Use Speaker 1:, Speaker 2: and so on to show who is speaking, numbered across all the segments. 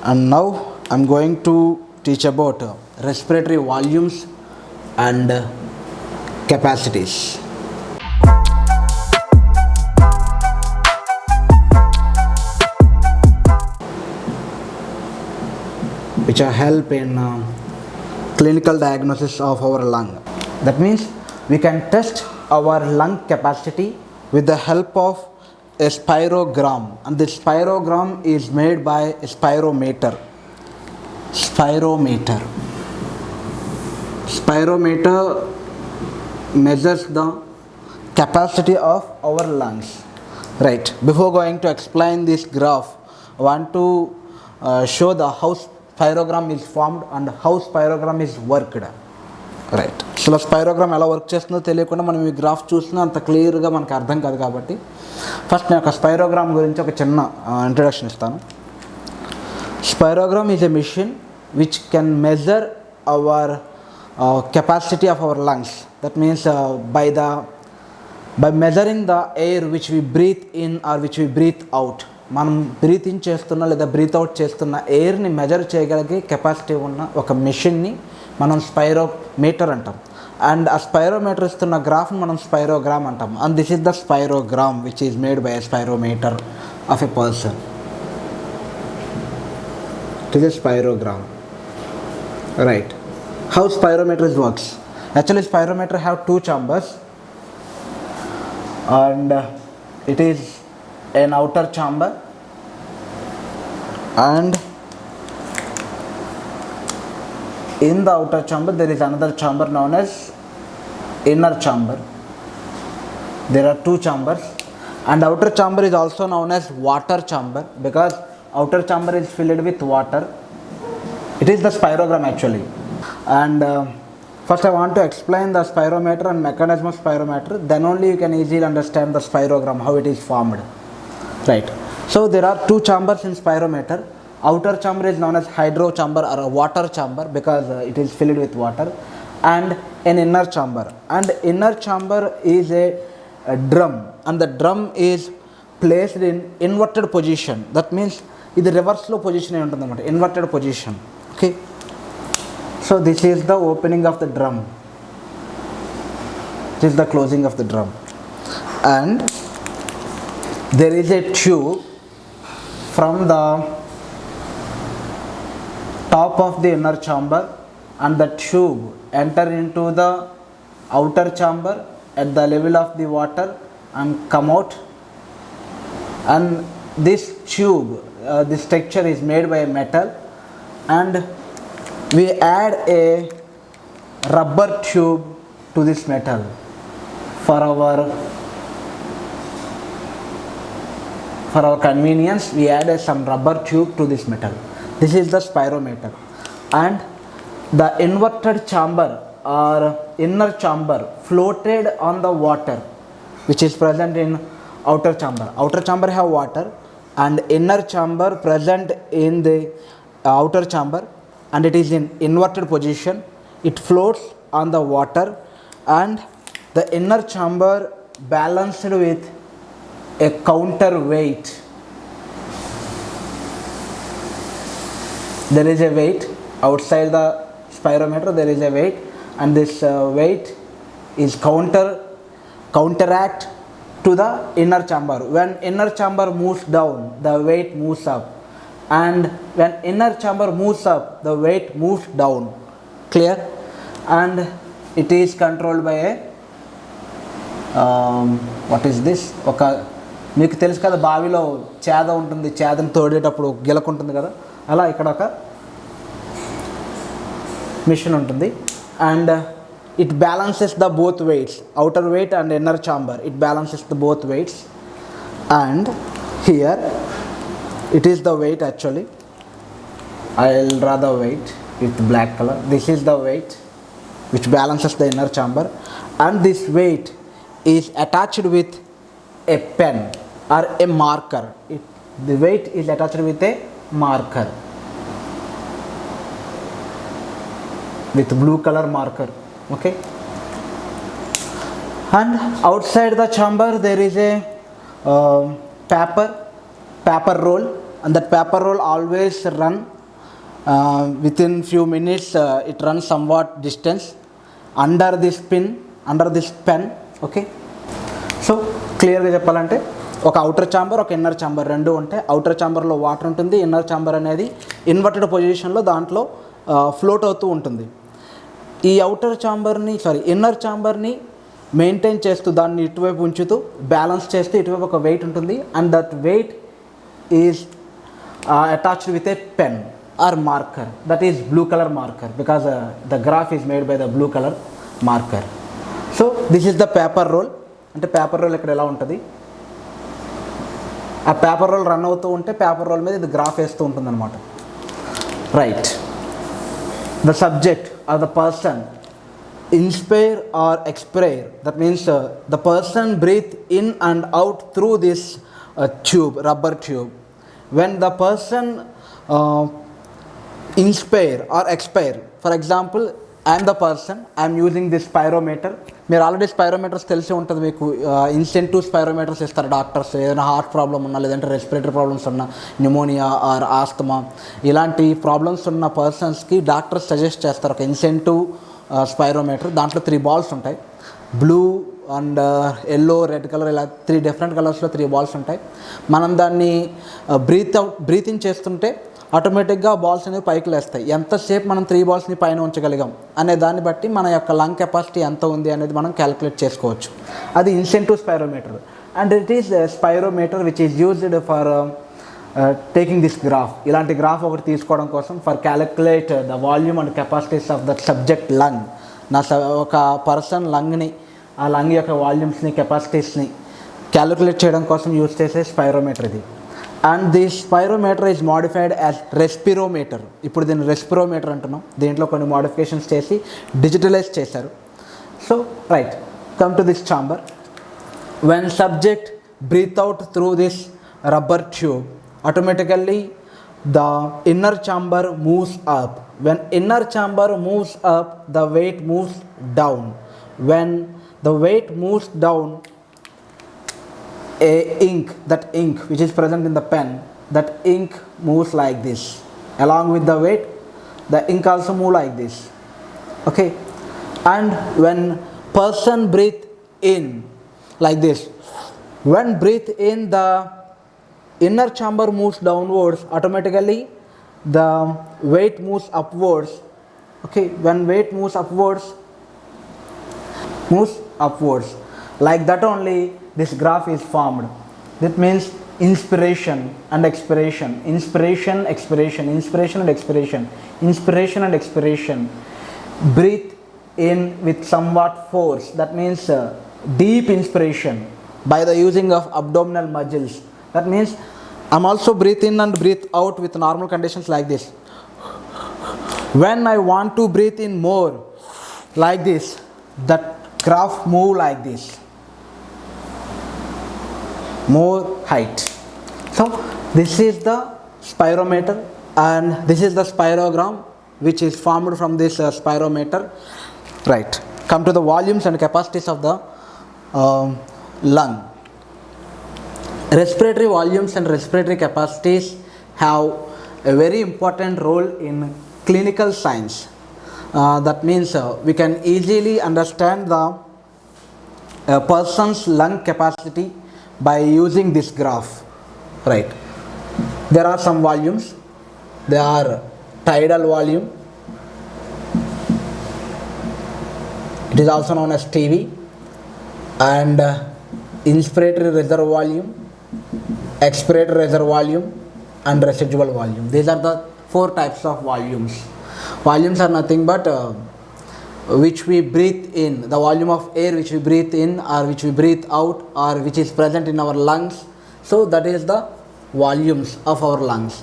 Speaker 1: And now I'm going to teach about respiratory volumes and capacities, which are help in clinical diagnosis of our lung. That means we can test our lung capacity with the help of a spirogram, and this spirogram is made by a spirometer. Spirometer measures the capacity of our lungs. Right. Before going to explain this graph, I want to show the how spirogram is formed and how spirogram is worked. Right. అసలు స్పైరోగ్రామ్ ఎలా work చేస్తుందో తెలియకుండా మనం ఈ graph చూసినా అంత క్లియర్గా మనకు అర్థం కాదు. కాబట్టి ఫస్ట్ నేను ఒక స్పైరోగ్రామ్ గురించి ఒక చిన్న ఇంట్రడక్షన్ ఇస్తాను. Spirogram is a machine which can measure our capacity of our lungs. That means by measuring the air which we breathe in or which we breathe out. మనం బ్రీత్ ఇన్ చేస్తున్న లేదా breath out చేస్తున్న ఎయిర్ని measure చేయగలిగే capacity ఉన్న ఒక మిషన్ని మనం spirometer అంటాం. అండ్ ఆ స్పైరోమీటర్ ఇస్తున్న గ్రాఫ్ని మనం స్పైరోగ్రామ్ అంటాం. And this is the spirogram which is made by a spirometer of a person. It is a spirogram. Right. How spirometer works? Actually, spirometer have two chambers, and it is an outer chamber, and in the outer chamber there is another chamber known as inner chamber. There are two chambers, and outer chamber is also known as water chamber because outer chamber is filled with water. It is the spirogram actually. And first I want to explain the spirometer and mechanism of spirometer, then only you can easily understand the spirogram, how it is formed. Right. So there are two chambers in spirometer. Outer chamber is known as hydro chamber or a water chamber because it is filled with water, and an inner chamber. And inner chamber is a drum, and the drum is placed in inverted position. That means ఇది రివర్స్లో position అయి ఉంటుంది అన్నమాట, inverted position. Okay. So this is the opening of the drum, this is the closing of the drum, and there is a tube from the top of the inner chamber, and the tube enter into the outer chamber at the level of the water and come out. And this tube, this structure is made by a metal, and we add a rubber tube to this metal for our convenience. We add some rubber tube to this metal. This is the spirometer. And the inverted chamber or inner chamber floated on the water which is present in outer chamber. Outer chamber have water, and inner chamber present in the outer chamber, and it is in inverted position. It floats on the water, and the inner chamber balanced with a counterweight. There is a weight outside the spirometer. There is a weight, and this weight is counteract to the inner chamber. When inner chamber moves down, the weight moves up, and when inner chamber moves up, the weight moves down. Clear? And it is controlled by a what is this? ఒక మీకు తెలుసు కదా, బావిలో చేద ఉంటుంది, చేదని తోడేటప్పుడు గిలకుంటుంది కదా, అలా ఇక్కడ ఒక మిషన్ ఉంటుంది. And it balances the both weights, outer weight and inner chamber. It balances the both weights, and here it is the weight actually. I'll draw the weight with black color. This is the weight which balances the inner chamber, and this weight is attached with a pen or a marker. The weight is attached with a marker, with blue color marker. Okay. And outside the chamber there is a paper roll and that paper roll always run within few minutes. It runs somewhat distance under this pen. Okay, so క్లియర్గా చెప్పాలంటే ఒక outer chamber, ఒక inner chamber రెండు ఉంటాయి. Outer ఛాంబర్లో water ఉంటుంది, inner chamber అనేది inverted పొజిషన్లో దాంట్లో ఫ్లోట్ అవుతూ ఉంటుంది. ఈ ఇన్నర్ ఛాంబర్ని మెయింటైన్ చేస్తూ, దాన్ని ఇటువైపు ఉంచుతూ బ్యాలెన్స్ చేస్తూ ఇటువైపు ఒక వెయిట్ ఉంటుంది. And that weight is attached with a pen or marker, that is blue colour marker, because the graph is made by the blue colour marker. So this is the paper roll. అంటే paper roll ఇక్కడ ఎలా ఉంటుంది, ఆ paper roll run అవుతూ ఉంటే paper roll మీద ఇది graph వేస్తూ ఉంటుంది అనమాట. Right, the subject or the person inspire or expire, that means the person breathe in and out through this rubber tube. When the person inspire or expire, for example I am the person, I am using this spirometer. మీరు already స్పైరోమీటర్స్ తెలిసి ఉంటుంది మీకు. Incentive స్పైరోమీటర్స్ ఇస్తారు doctors, ఏదైనా heart problem ఉన్నా, లేదంటే respiratory problems ఉన్నా, pneumonia are asthma ఇలాంటి ప్రాబ్లమ్స్ ఉన్న పర్సన్స్కి డాక్టర్స్ సజెస్ట్ చేస్తారు ఒక ఇన్సెంటివ్ స్పైరోమీటర్. దాంట్లో 3 బాల్స్ ఉంటాయి, blue and yellow, red colour, ఇలా 3 డిఫరెంట్ కలర్స్లో 3 బాల్స్ ఉంటాయి. మనం దాన్ని బ్రీత్ ఇన్ చేస్తుంటే ఆటోమేటిక్గా బాల్స్ అనేవి పైకి లేస్తాయి. ఎంతసేపు మనం 3 బాల్స్ని పైన ఉంచగలిగాం అనే దాన్ని బట్టి మన యొక్క లంగ్ కెపాసిటీ ఎంత ఉంది అనేది మనం క్యాలిక్యులేట్ చేసుకోవచ్చు. అది incentive spirometer. And it is spirometer which is used for taking this graph. ఇలాంటి గ్రాఫ్ ఒకటి తీసుకోవడం కోసం for calculate the volume and capacities of the subject lung. ఒక పర్సన్ లంగ్ని, ఆ లంగ్ యొక్క వాల్యూమ్స్ని, కెపాసిటీస్ని క్యాలిక్యులేట్ చేయడం కోసం యూజ్ చేసే స్పైరోమీటర్ ఇది. And this spirometer is modified as respirometer. ఇప్పుడు దీన్ని రెస్పిరోమీటర్ అంటున్నాం. దీంట్లో కొన్ని మోడిఫికేషన్స్ చేసి డిజిటలైజ్ చేశారు. So right, come to this chamber. When subject breathe out through this rubber tube, automatically the inner chamber moves up. When inner chamber moves up, the weight moves down. When the weight moves down, that ink which is present in the pen, that ink moves like this. Along with the weight, the ink also move like this. Okay, and when person breathe in like this, when breathe in, the inner chamber moves downwards, automatically the weight moves upwards. Okay, when weight moves upwards, like that only this graph is formed. That means inspiration and expiration, inspiration, expiration, inspiration and expiration, inspiration and expiration. Breathe in with somewhat force, that means deep inspiration by the using of abdominal muscles. That means I'm also breathe in and breathe out with normal conditions like this. When I want to breathe in more like this, that graph move like this, more height. So this is the spirometer and this is the spirogram which is formed from this spirometer. Right, come to the volumes and capacities of the lung. Respiratory volumes and respiratory capacities have a very important role in clinical science. That means we can easily understand the person's lung capacity by using this graph. Right, there are some volumes. They are tidal volume, it is also known as TV, and inspiratory reserve volume, expiratory reserve volume and residual volume. These are the 4 types of volumes. Volumes are nothing but which we breathe in, the volume of air which we breathe in or which we breathe out or which is present in our lungs. So that is the volumes of our lungs.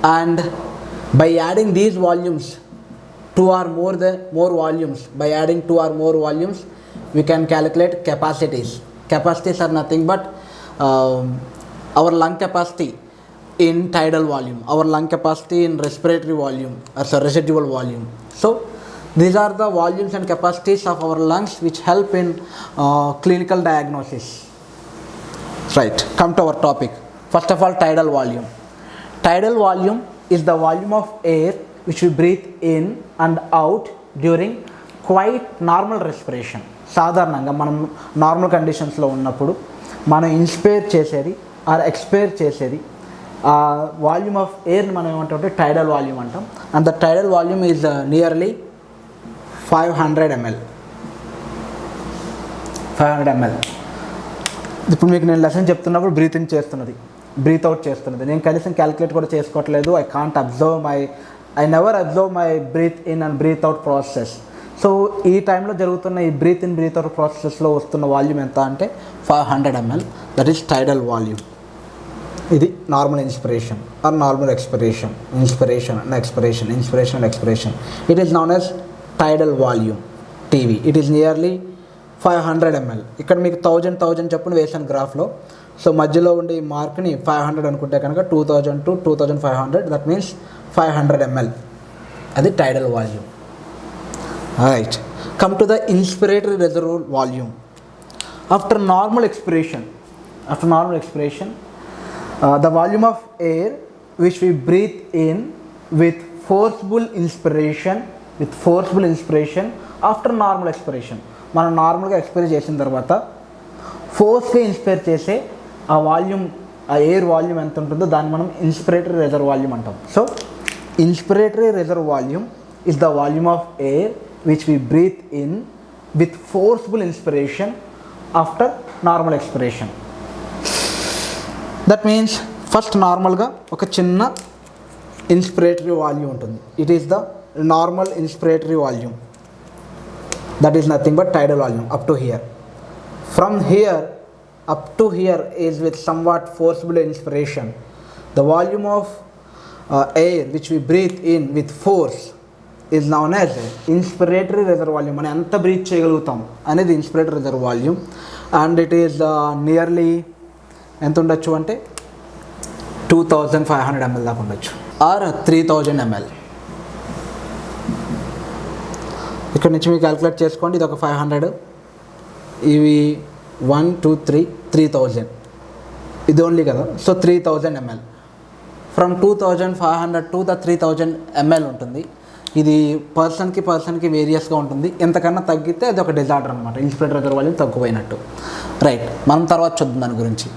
Speaker 1: And by adding these volumes, 2 or more volumes, by adding 2 or more volumes, we can calculate capacities. Capacities are nothing but our lung capacity in tidal volume, our lung capacity in respiratory volume, residual volume. So these are the volumes and capacities of our lungs which help in clinical diagnosis. Right, come to our topic. First of all, tidal volume. tidal volume is the volume of air which we breathe in and out during quite normal respiration. సాధారణంగా మనం normal కండిషన్స్లో ఉన్నప్పుడు మనం inspire చేసేది are expire చేసేది ఆ volume of ఎయిర్ని మనం ఏమంటామంటే టైడల్ వాల్యూమ్ అంటాం. And the tidal volume is nearly 500 ml. 500 ml. ఇప్పుడు మీకు నేను లెసన్ చెప్తున్నప్పుడు బ్రీత్ ఇన్ చేస్తున్నది, బ్రీత్ అవుట్ చేస్తున్నది. నేను కనీసం క్యాలిక్యులేట్ కూడా చేసుకోవట్లేదు. I never observe my breath in and breath out process. So ఈ టైంలో జరుగుతున్న ఈ బ్రీత్ ఇన్ బ్రీత్ అవుట్ ప్రాసెస్లో వస్తున్న వాల్యూమ్ ఎంత అంటే 500 ml. That is tidal volume. ఇది normal inspiration or normal expiration. Inspiration and expiration, inspiration and expiration. It is known as tidal volume, TV. It is nearly 500 ml. ఇక్కడ మీకు 1000 చొప్పున వేసాను గ్రాఫ్లో. సో మధ్యలో ఉండే ఈ మార్క్ని 500 అనుకుంటే కనుక 2000 to 2500, దట్ మీన్స్ 500 ml. అది టైడల్ volume. Right, come to the inspiratory reservoir volume. After normal expiration, the volume of air which we breathe in with forceful inspiration after normal expiration. మనం నార్మల్గా ఎక్స్పైర్ చేసిన తర్వాత ఫోర్స్గా ఇన్స్పైర్ చేసే ఆ volume, ఆ air volume ఎంత ఉంటుందో దాన్ని మనం ఇన్స్పిరేటరీ రిజర్వ్ వాల్యూమ్ అంటాం. So inspiratory reserve volume is the volume of air which we breathe in with forceful inspiration after normal expiration. That means first నార్మల్గా ఒక చిన్న ఇన్స్పిరేటరీ వాల్యూమ్ ఉంటుంది. It is the normal inspiratory volume. That is nothing but tidal volume up to here. From here up to here is with somewhat forcible inspiration. The volume of air which we breathe in with force is known as inspiratory reserve volume. మనం ఎంత breath చేయగలుగుతాం అనేది inspiratory reserve volume. And it is nearly ఎంత ఉండొచ్చు అంటే 2500 ml దాకా ఉండొచ్చు are 3000 ml. ఇక్కడ నుంచి మీరు క్యాలిక్యులేట్ చేసుకోండి. ఇది ఒక 500, ఇవి 1 2 3 3000, ఇది ఓన్లీ కదా. So 3000 ml. From 2500 to the 3000 ml ఉంటుంది. ఇది పర్సన్కి వేరియస్గా ఉంటుంది. ఎంతకన్నా తగ్గితే అది ఒక డిజార్డర్ అనమాట, ఇన్స్పిరేటరీ రిజర్వ్ వాల్యూమ్ తగ్గిపోయినట్టు. రైట్, మనం తర్వాత చూద్దాం దాని గురించి.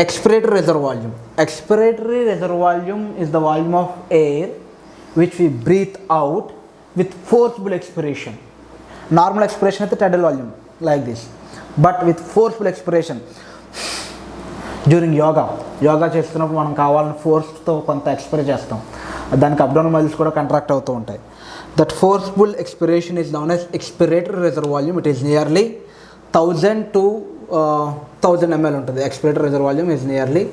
Speaker 1: Expiratory reserve volume. Expiratory reserve volume is the volume of air which we breathe out with forceful expiration. Normal expiration అయితే tidal volume like this, but with forceful expiration during yoga చేస్తున్నప్పుడు మనం కావాలని ఫోర్స్తో కొంత ఎక్స్పైర్ చేస్తాం. దానికి abdominal muscles కూడా contract అవుతూ ఉంటాయి. That forceful expiration is noun as expiratory reserve volume. It is nearly 1000 to 1000 ml ఉంటుంది. Expiratory reserve volume is nearly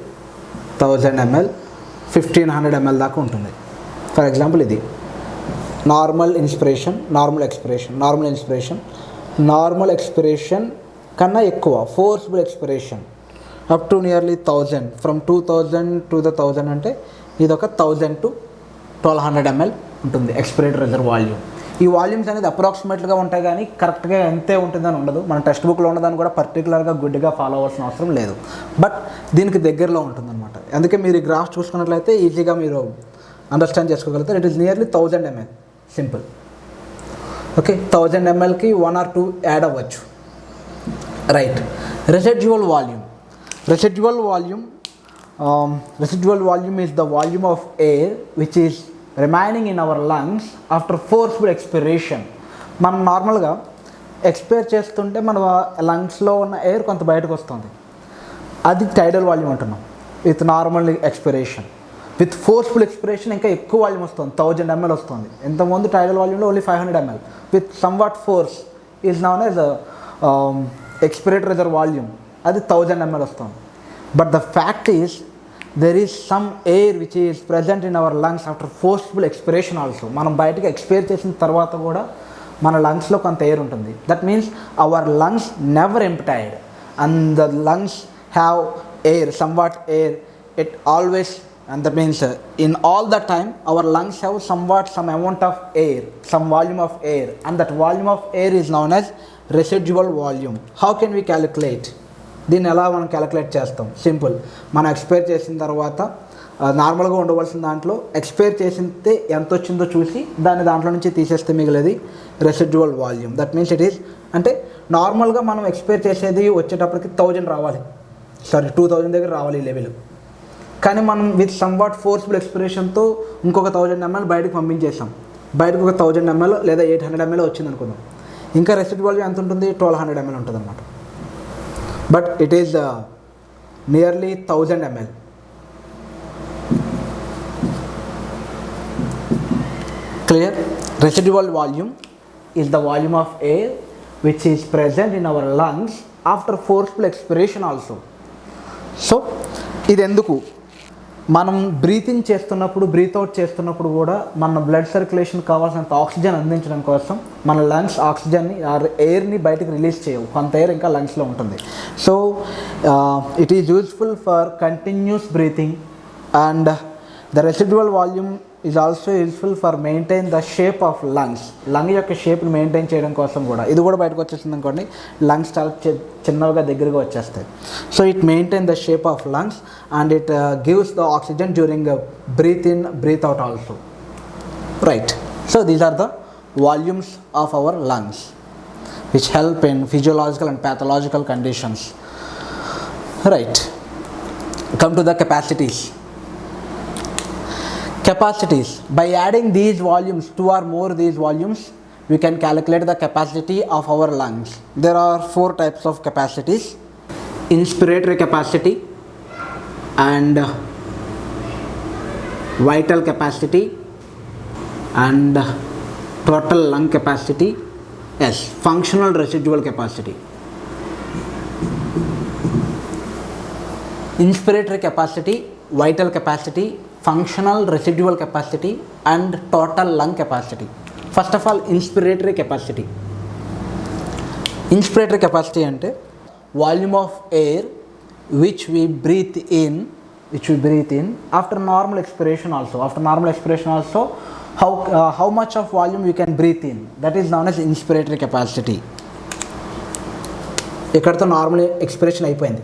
Speaker 1: 1000 ml, 1500 ml దాకా ఉంటుంది. ఫర్ ఎగ్జాంపుల్ ఇది నార్మల్ ఇన్స్పిరేషన్, నార్మల్ ఎక్స్పిరేషన్ కన్నా ఎక్కువ forceful expiration up to nearly 1000. From 2000 to the 1000 అంటే ఇది ఒక 1000 to 1200 ml ఉంటుంది ఎక్స్పిరేటరీ రిజర్వ్ వాల్యూమ్. ఈ వాల్యూమ్స్ అనేది అప్రాక్సిమేట్గా ఉంటాయి కానీ కరెక్ట్గా ఎంతే ఉంటుందని ఉండదు. మన టెక్స్ట్ బుక్లో ఉన్నదాన్ని కూడా పర్టికులర్గా గుడ్డిగా ఫాలో అవ్వాల్సిన అవసరం లేదు, బట్ దీనికి దగ్గరలో ఉంటుందన్నమాట. అందుకే మీరు ఈ గ్రాఫ్ చూసుకున్నట్లయితే ఈజీగా మీరు అండర్స్టాండ్ చేసుకోగలుగుతారు. It is nearly 1000 ml. Simple. Okay, 1000 mlకి 1 or 2 యాడ్ అవ్వచ్చు. Right, residual volume is the volume of air which is remaining in our lungs after forceful expiration. మనం నార్మల్గా ఎక్స్పైర్ చేస్తుంటే మన లంగ్స్లో ఉన్న ఎయిర్ కొంత బయటకు వస్తుంది, అది టైడల్ వాల్యూమ్ అంటున్నాం. With normal expiration, with forceful expiration ఇంకా ఎక్కువ వాల్యూమ్ వస్తుంది, 1000 ml వస్తుంది. ఇంతకుముందు టైడల్ వాల్యూమ్లో only 500 ml. With somewhat force is noun as expiratory reserve volume, అది 1000 ml వస్తుంది. But the fact is there is some air which is present in our lungs after forceful expiration also. మనం బయటకు expire చేసిన తర్వాత కూడా మన లంగ్స్లో కొంత air ఉంటుంది. That means our lungs never emptied and the lungs have air, somewhat air, it always. And that means in all the time our lungs have some amount of air, some volume of air, and that volume of air is known as residual volume. How can we calculate? దీన్ని ఎలా మనం calculate చేస్తాం? Simple. మనం expire చేసిన తర్వాత నార్మల్గా ఉండవలసిన దాంట్లో ఎక్స్పైర్ చేసితే ఎంత వచ్చిందో చూసి దాంట్లో నుంచి తీసేస్తే మిగిలేది residual volume. That means it is అంటే నార్మల్గా మనం ఎక్స్పైర్ చేసేది వచ్చేటప్పటికి 1000 రావాలి, 2000 దగ్గర రావాలి ఈ లెవెల్. కానీ మనం విత్ సమ్ వాట్ ఫోర్స్ఫుల్ ఎక్స్పిరేషన్తో ఇంకొక 1000 ml బయటకు పంపించేసాం. బయటకు ఒక 1000 ml లేదా 800 ml వచ్చింది అనుకుందాం. ఇంకా రెసిడ్యువల్ వాల్యూ ఎంత ఉంటుంది? 1200 ml ఉంటుంది అనమాట. But it is nearly 1000 ml. Clear? Residual volume is the volume of air which is present in our lungs after forceful expiration also. So ఇది ఎందుకు? మనం బ్రీతింగ్ చేస్తున్నప్పుడు, బ్రీత్ అవుట్ చేస్తున్నప్పుడు కూడా మన బ్లడ్ సర్క్యులేషన్ కావాల్సినంత ఆక్సిజన్ అందించడం కోసం మన లంగ్స్ ఆక్సిజన్ని ఎయిర్ని బయటకు రిలీజ్ చేయవు, కొంత ఎయిర్ ఇంకా లంగ్స్లో ఉంటుంది. So it is useful for continuous breathing and the residual volume is also useful for maintain the shape of lungs. Lung యొక్క షేప్ని మెయింటైన్ చేయడం కోసం కూడా. ఇది కూడా బయటకు వచ్చేసింది అనుకోండి, లంగ్స్ చాలా చిన్నగా దగ్గరగా వచ్చేస్తాయి. So it maintain the shape of lungs and it gives the oxygen during breath in breath out also. Right. So these are the volumes of our lungs which help in physiological and pathological conditions. Right. Come to the capacities. Capacities. By adding these volumes, 2 or more these volumes, we can calculate the capacity of our lungs. There are 4 types of capacities: inspiratory capacity and vital capacity and total lung capacity. Yes, functional residual capacity. Inspiratory capacity, vital capacity, functional residual capacity and total lung capacity. First of all, inspiratory capacity. Inspiratory capacity ante volume of air which we breathe in after normal expiration also. After normal expiration also, how much of volume we can breathe in, that is known as inspiratory capacity. ikkadto normal expiration అయిపోయింది.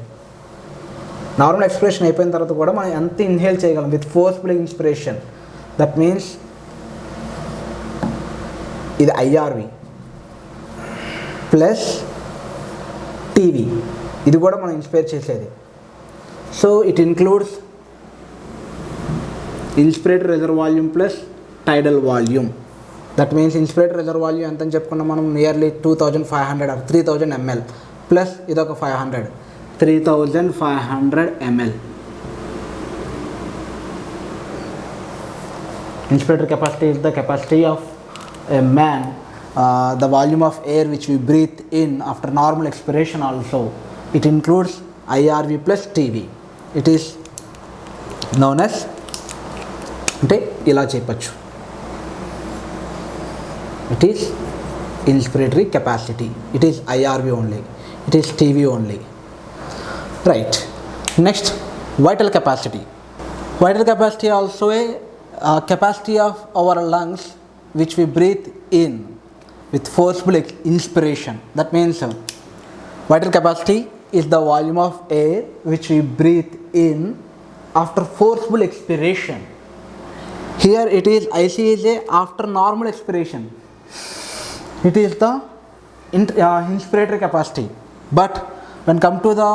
Speaker 1: Normal expiration అయిపోయిన తర్వాత కూడా మనం ఎంత inhale చేయగలం with forceful inspiration. That means ఇది IRV plus TV, ఇది కూడా మనం ఇన్స్పైర్ చేసేది. So it includes inspiratory reserve volume plus టైడల్ volume. That means inspiratory reserve volume ఎంత అని చెప్పుకున్నాం మనం? నియర్లీ 2500 or 3000 ml ప్లస్ ఇదొక 500, 3500 ml. Inspiratory capacity is the capacity of a man, the volume of air which we breathe in after normal expiration also. It includes IRV plus TV. It is known as అంటే ఇలా చెప్పచ్చు, it is inspiratory capacity, it is IRV only, it is TV only. Right. Next, vital capacity. Vital capacity also a capacity of our lungs which we breathe in with forceful inspiration. That means vital capacity is the volume of air which we breathe in after forceful expiration. Here it is, IC is a after normal expiration. It is the inspiratory capacity. But when come to the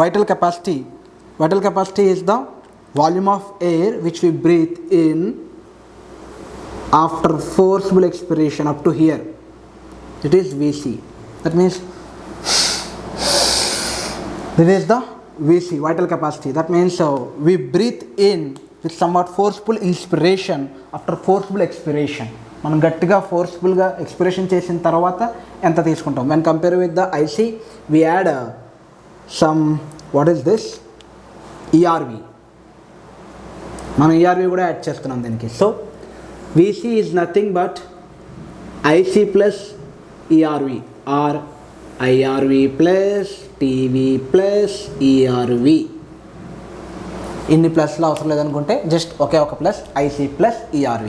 Speaker 1: vital capacity is the volume of air which we breathe in after forceful expiration up to here. It is VC. That means this is the VC, vital capacity. That means we breathe in with somewhat forceful inspiration after forceful expiration. మనం గట్టిగా ఫోర్స్ఫుల్గా expiration చేసిన తర్వాత ఎంత తీసుకుంటాం? when compare with the IC, we add some, what is this, ERV. మనం ERV కూడా add చేస్తున్నాం దీనికి. So VC is nothing but IC plus ERV or IRV plus TV plus ERV. ఇన్ని ప్లస్లో అవసరం లేదనుకుంటే జస్ట్ ఒకే ఒక plus IC plus ERV.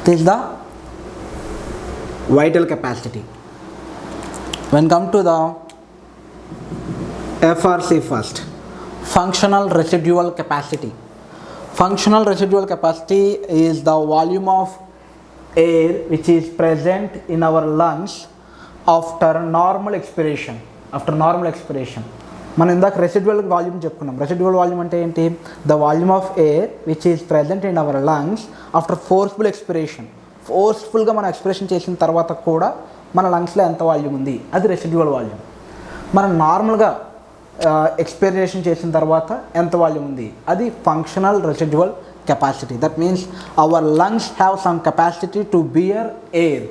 Speaker 1: This is the vital capacity. When come to the FRC first, functional residual capacity. Functional residual capacity is the volume of air which is present in our lungs after normal expiration. మనం ఇందాక residual volume చెప్పుకున్నాం. Residual volume అంటే ఏంటి? The volume of air which is present in our lungs after forceful expiration. ఫోర్స్ఫుల్గా మనం expiration చేసిన తర్వాత కూడా మన లంగ్స్లో ఎంత వాల్యూమ్ ఉంది, అది రెసిడ్యువల్ వాల్యూమ్. మనం నార్మల్గా ఎక్స్పిరేషన్ చేసిన తర్వాత ఎంత వాల్యూమ్ ఉంది, అది functional residual capacity. That means our lungs have some capacity to bear air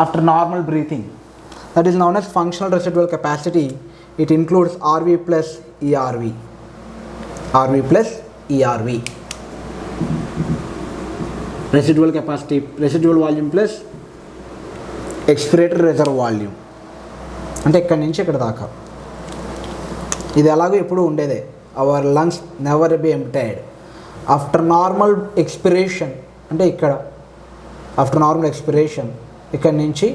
Speaker 1: after normal breathing. That is known as functional residual capacity. It includes RV plus ERV. RV plus ERV. Residual capacity, residual volume plus expiratory reserve volume. అంటే ఇక్కడి నుంచి ఇక్కడ దాకా ఇది ఎలాగో ఎప్పుడు ఉండేదే. Our lungs never be emptied after normal expiration. అంటే ఇక్కడ ఆఫ్టర్ నార్మల్ ఎక్స్పిరేషన్ ఇక్కడి నుంచి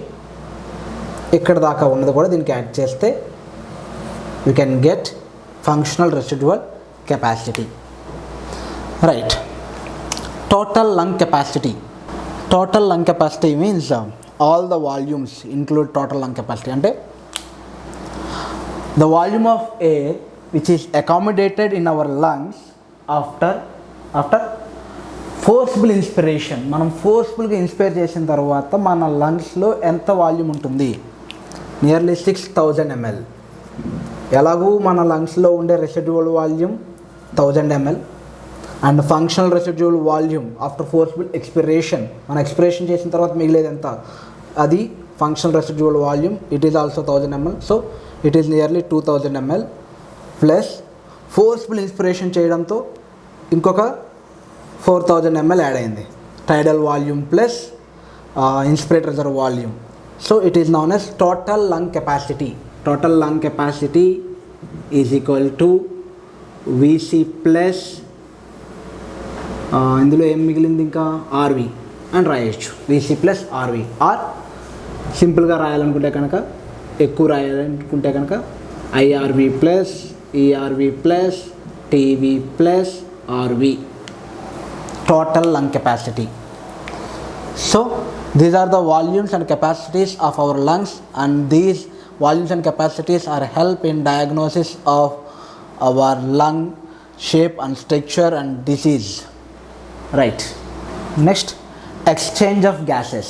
Speaker 1: ఇక్కడ దాకా ఉన్నది కూడా దీనికి యాడ్ చేస్తే we can get functional residual capacity. Right. Total lung capacity. Total lung capacity means all the volumes include total lung capacity. Ante the volume of air which is accommodated in our lungs after forcible inspiration. మనం ఫోర్స్ఫుల్గా inspire చేసిన తర్వాత మన లంగ్స్లో ఎంత volume ఉంటుంది? Nearly 6000 ml. ఎలాగూ మన లంగ్స్లో ఉండే residual volume 1000 ml and functional residual volume after forceful expiration, మన ఎక్స్పిరేషన్ చేసిన తర్వాత మిగిలేదు ఎంత, అది functional residual volume. It is also 1000 ml. So it is nearly 2000 ml plus forceful inspiration చేయడంతో ఇంకొక 4000 ml యాడ్ అయింది. Tidal volume plus inspirate reserve volume. So it is known as total lung capacity. Total lung capacity is equal to VC plus ఇందులో ఏం మిగిలింది ఇంకా RV అని రాయొచ్చు. VC plus RV. Are సింపుల్గా రాయాలనుకుంటే కనుక, ఎక్కువ రాయాలనుకుంటే కనుక IRV plus ERV plus TV plus RV. Total lung capacity. So these are the volumes and capacities of our lungs, and these volumes and capacities are help in diagnosis of our lung shape and structure and disease. Right. Next, exchange of gases.